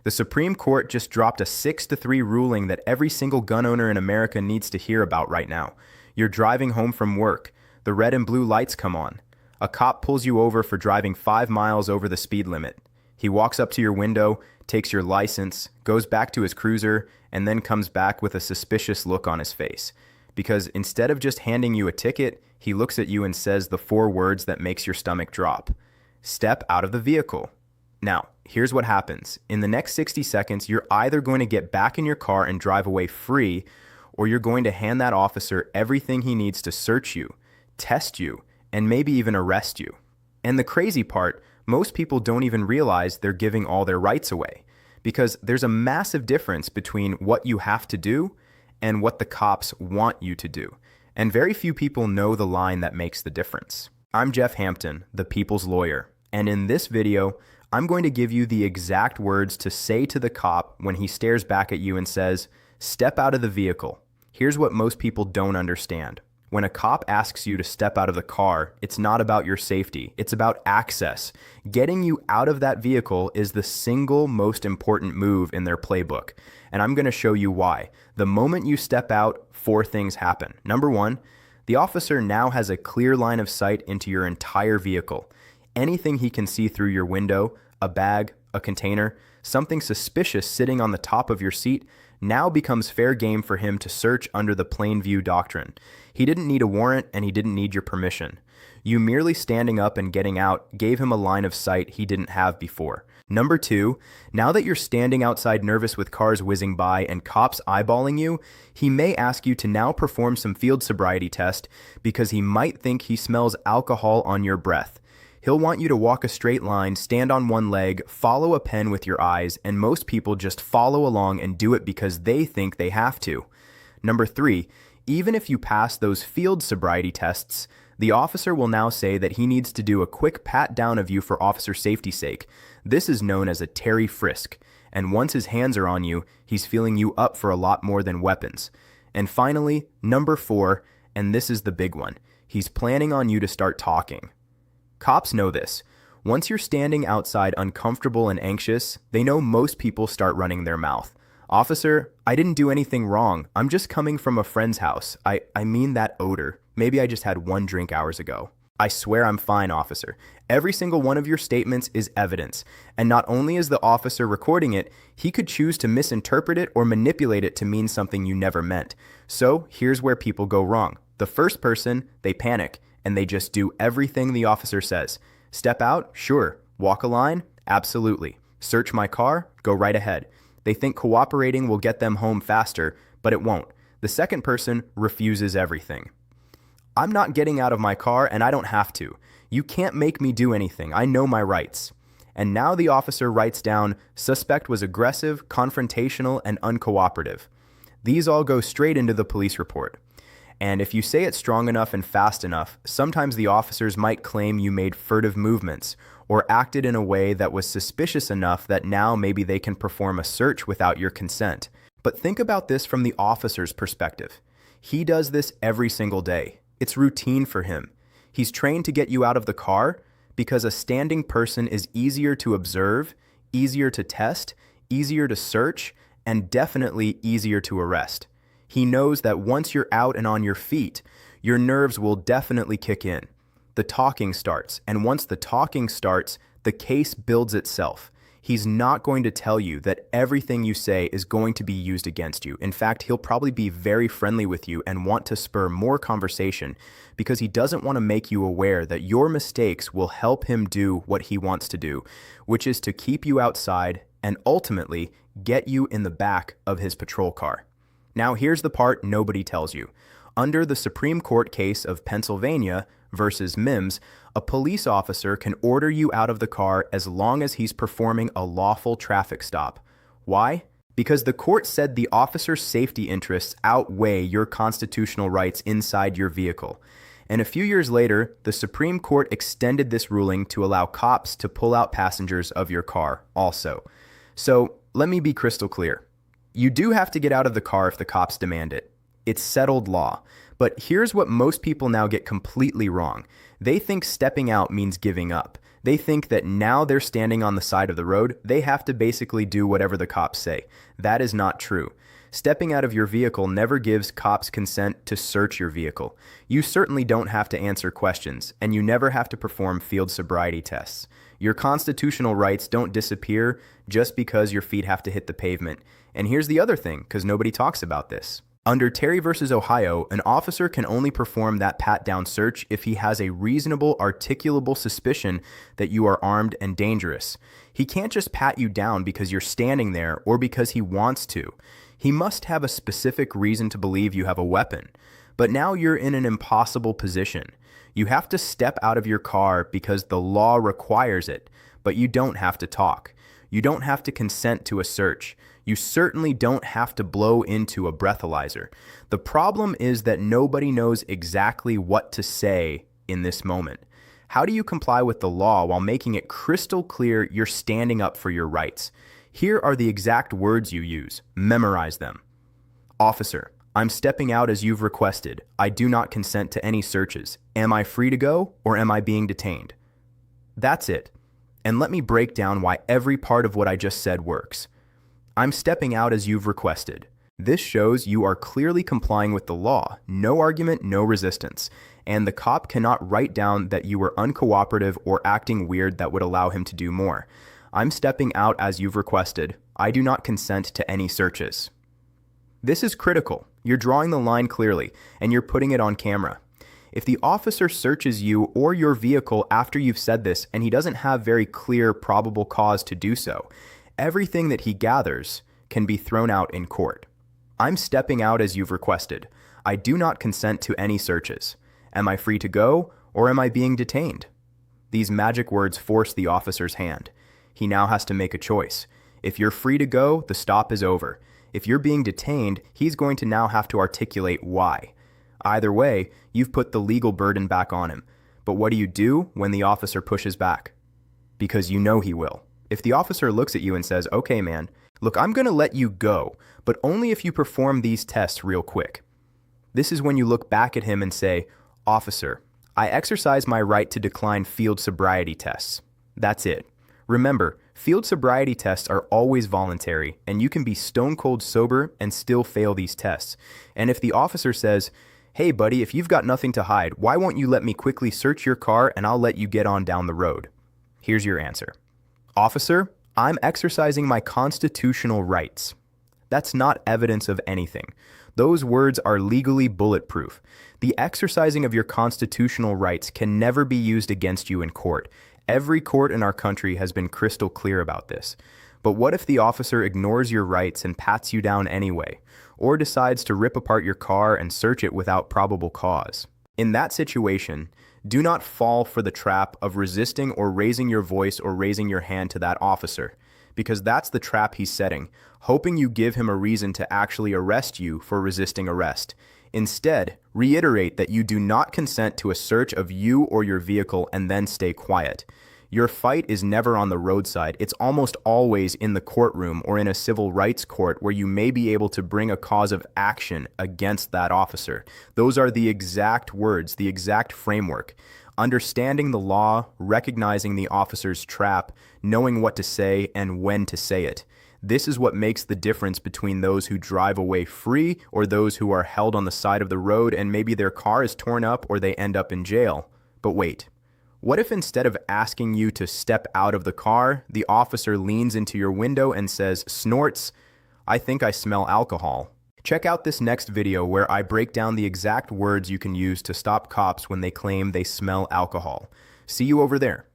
The Supreme Court just dropped a 6-3 ruling that every single gun owner in America needs to hear about right now. You're driving home from work. The red and blue lights come on. A cop pulls you over for driving 5 miles over the speed limit. He walks up to your window, takes your license, goes back to his cruiser, and then comes back with a suspicious look on his face. Because instead of just handing you a ticket, he looks at you and says the 4 words that makes your stomach drop. Step out of the vehicle. Now, here's what happens. In the next 60 seconds, you're either going to get back in your car and drive away free, or you're going to hand that officer everything he needs to search you, test you, and maybe even arrest you. And the crazy part, most people don't even realize they're giving all their rights away, because there's a massive difference between what you have to do and what the cops want you to do. And very few people know the line that makes the difference. I'm Jeff Hampton, the People's Lawyer, and in this video, I'm going to give you the exact words to say to the cop when he stares back at you and says, "Step out of the vehicle." Here's what most people don't understand. When a cop asks you to step out of the car, it's not about your safety. It's about access. Getting you out of that vehicle is the single most important move in their playbook. And I'm going to show you why. The moment you step out, 4 things happen. Number 1, the officer now has a clear line of sight into your entire vehicle. Anything he can see through your window, a bag, a container, something suspicious sitting on the top of your seat, now becomes fair game for him to search under the plain view doctrine. He didn't need a warrant and he didn't need your permission. You merely standing up and getting out gave him a line of sight he didn't have before. Number 2, now that you're standing outside nervous with cars whizzing by and cops eyeballing you, he may ask you to now perform some field sobriety test because he might think he smells alcohol on your breath. He'll want you to walk a straight line, stand on one leg, follow a pen with your eyes, and most people just follow along and do it because they think they have to. Number 3, even if you pass those field sobriety tests, the officer will now say that he needs to do a quick pat down of you for officer safety's sake. This is known as a Terry frisk, and once his hands are on you, he's feeling you up for a lot more than weapons. And finally, number 4, and this is the big one, he's planning on you to start talking. Cops know this. Once you're standing outside uncomfortable and anxious, they know most people start running their mouth. "Officer, I didn't do anything wrong. I'm just coming from a friend's house. I mean that odor. Maybe I just had 1 drink hours ago." "I swear I'm fine, officer." Every single one of your statements is evidence. And not only is the officer recording it, he could choose to misinterpret it or manipulate it to mean something you never meant. So here's where people go wrong. The first person, they panic, and they just do everything the officer says. Step out? Sure. Walk a line? Absolutely. Search my car? Go right ahead. They think cooperating will get them home faster, but it won't. The second person refuses everything. "I'm not getting out of my car and I don't have to. You can't make me do anything. I know my rights." And now the officer writes down, "Suspect was aggressive, confrontational, and uncooperative." These all go straight into the police report. And if you say it strong enough and fast enough, sometimes the officers might claim you made furtive movements or acted in a way that was suspicious enough that now maybe they can perform a search without your consent. But think about this from the officer's perspective. He does this every single day. It's routine for him. He's trained to get you out of the car because a standing person is easier to observe, easier to test, easier to search, and definitely easier to arrest. He knows that once you're out and on your feet, your nerves will definitely kick in. The talking starts, and once the talking starts, the case builds itself. He's not going to tell you that everything you say is going to be used against you. In fact, he'll probably be very friendly with you and want to spur more conversation because he doesn't want to make you aware that your mistakes will help him do what he wants to do, which is to keep you outside and ultimately get you in the back of his patrol car. Now, here's the part nobody tells you. Under the Supreme Court case of Pennsylvania versus Mims, a police officer can order you out of the car as long as he's performing a lawful traffic stop. Why? Because the court said the officer's safety interests outweigh your constitutional rights inside your vehicle. And a few years later, the Supreme Court extended this ruling to allow cops to pull out passengers of your car also. So let me be crystal clear. You do have to get out of the car if the cops demand it. It's settled law. But here's what most people now get completely wrong. They think stepping out means giving up. They think that now they're standing on the side of the road, they have to basically do whatever the cops say. That is not true. Stepping out of your vehicle never gives cops consent to search your vehicle. You certainly don't have to answer questions, and you never have to perform field sobriety tests. Your constitutional rights don't disappear just because your feet have to hit the pavement. And here's the other thing, because nobody talks about this. Under Terry versus Ohio, an officer can only perform that pat-down search if he has a reasonable, articulable suspicion that you are armed and dangerous. He can't just pat you down because you're standing there or because he wants to. He must have a specific reason to believe you have a weapon. But now you're in an impossible position. You have to step out of your car because the law requires it, but you don't have to talk. You don't have to consent to a search. You certainly don't have to blow into a breathalyzer. The problem is that nobody knows exactly what to say in this moment. How do you comply with the law while making it crystal clear you're standing up for your rights? Here are the exact words you use. Memorize them. Officer, I'm stepping out as you've requested. I do not consent to any searches. Am I free to go or am I being detained? That's it. And let me break down why every part of what I just said works. I'm stepping out as you've requested. This shows you are clearly complying with the law. No argument, no resistance. And the cop cannot write down that you were uncooperative or acting weird that would allow him to do more. I'm stepping out as you've requested. I do not consent to any searches. This is critical. You're drawing the line clearly, and you're putting it on camera. If the officer searches you or your vehicle after you've said this and he doesn't have very clear probable cause to do so, everything that he gathers can be thrown out in court. I'm stepping out as you've requested. I do not consent to any searches. Am I free to go or am I being detained? These magic words force the officer's hand. He now has to make a choice. If you're free to go, the stop is over. If you're being detained, he's going to now have to articulate why. Either way, you've put the legal burden back on him. But what do you do when the officer pushes back? Because you know he will. If the officer looks at you and says, okay, man, look, I'm going to let you go, but only if you perform these tests real quick. This is when you look back at him and say, officer, I exercise my right to decline field sobriety tests. That's it. Remember, field sobriety tests are always voluntary, and you can be stone cold sober and still fail these tests. And if the officer says, hey, buddy, if you've got nothing to hide, why won't you let me quickly search your car and I'll let you get on down the road? Here's your answer. Officer, I'm exercising my constitutional rights. That's not evidence of anything. Those words are legally bulletproof. The exercising of your constitutional rights can never be used against you in court. Every court in our country has been crystal clear about this. But what if the officer ignores your rights and pats you down anyway, or decides to rip apart your car and search it without probable cause? In that situation, do not fall for the trap of resisting or raising your voice or raising your hand to that officer, because that's the trap he's setting, hoping you give him a reason to actually arrest you for resisting arrest. Instead, reiterate that you do not consent to a search of you or your vehicle and then stay quiet. Your fight is never on the roadside. It's almost always in the courtroom or in a civil rights court where you may be able to bring a cause of action against that officer. Those are the exact words, the exact framework. Understanding the law, recognizing the officer's trap, knowing what to say and when to say it. This is what makes the difference between those who drive away free or those who are held on the side of the road and maybe their car is torn up or they end up in jail. But wait. What if instead of asking you to step out of the car, the officer leans into your window and says, snorts, I think I smell alcohol. Check out this next video where I break down the exact words you can use to stop cops when they claim they smell alcohol. See you over there.